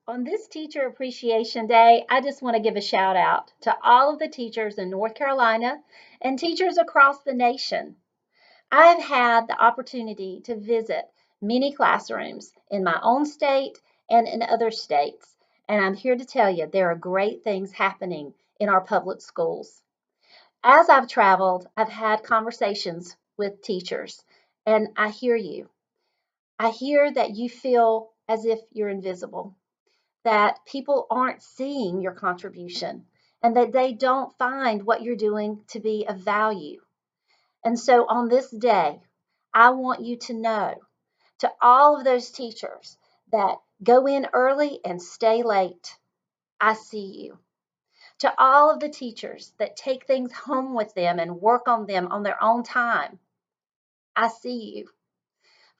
On this Teacher Appreciation Day, I just want to give a shout out to all of the teachers in North Carolina and teachers across the nation. I've had the opportunity to visit many classrooms in my own state and in other states, and I'm here to tell you there are great things happening in our public schools. As I've traveled, I've had conversations with teachers, and I hear you. I hear that you feel as if you're invisible, that people aren't seeing your contribution, and that they don't find what you're doing to be of value. And so on this day, I want you to know, to all of those teachers that go in early and stay late, I see you. To all of the teachers that take things home with them and work on them on their own time, I see you.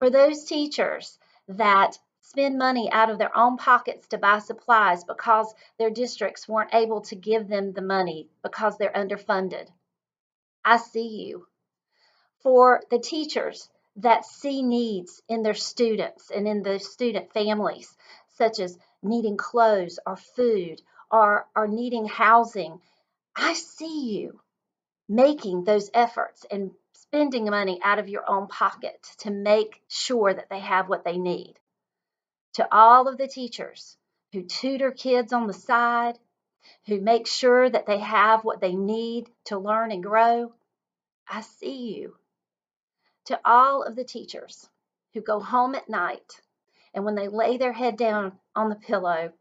For those teachers that spend money out of their own pockets to buy supplies because their districts weren't able to give them the money because they're underfunded, I see you. For the teachers that see needs in their students and in the student families, such as needing clothes or food or needing housing, I see you making those efforts and spending money out of your own pocket to make sure that they have what they need. To all of the teachers who tutor kids on the side, who make sure that they have what they need to learn and grow, I see you. To all of the teachers who go home at night and when they lay their head down on the pillow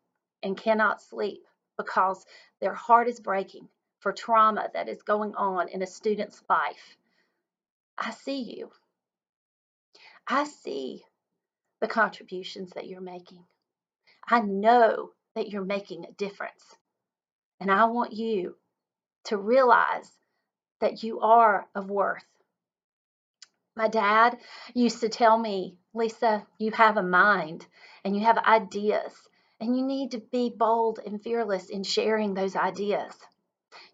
and cannot sleep because their heart is breaking for trauma that is going on in a student's life, I see you. I see the contributions that you're making. I know that you're making a difference. And I want you to realize that you are of worth. My dad used to tell me, Lisa, you have a mind and you have ideas, and you need to be bold and fearless in sharing those ideas.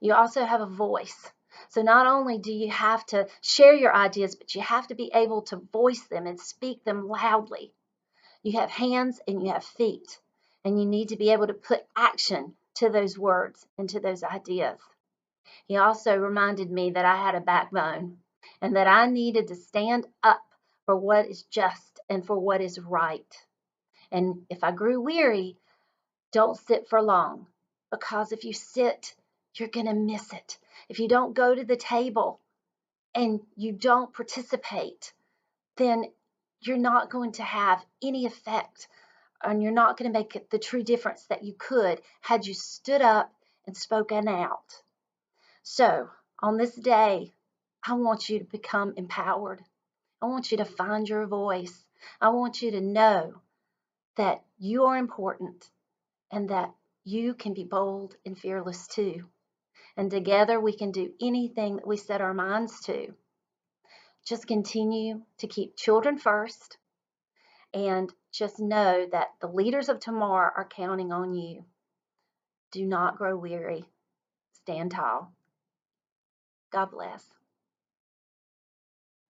You also have a voice. So not only do you have to share your ideas, but you have to be able to voice them and speak them loudly. You have hands and you have feet, and you need to be able to put action to those words and to those ideas. He also reminded me that I had a backbone and that I needed to stand up for what is just and for what is right. And if I grew weary, don't sit for long, because if you sit, you're going to miss it. If you don't go to the table and you don't participate, then you're not going to have any effect, and you're not going to make the true difference that you could had you stood up and spoken out. So, on this day, I want you to become empowered. I want you to find your voice. I want you to know that you are important and that you can be bold and fearless too. And together we can do anything that we set our minds to. Just continue to keep children first, and just know that the leaders of tomorrow are counting on you. Do not grow weary. Stand tall. God bless.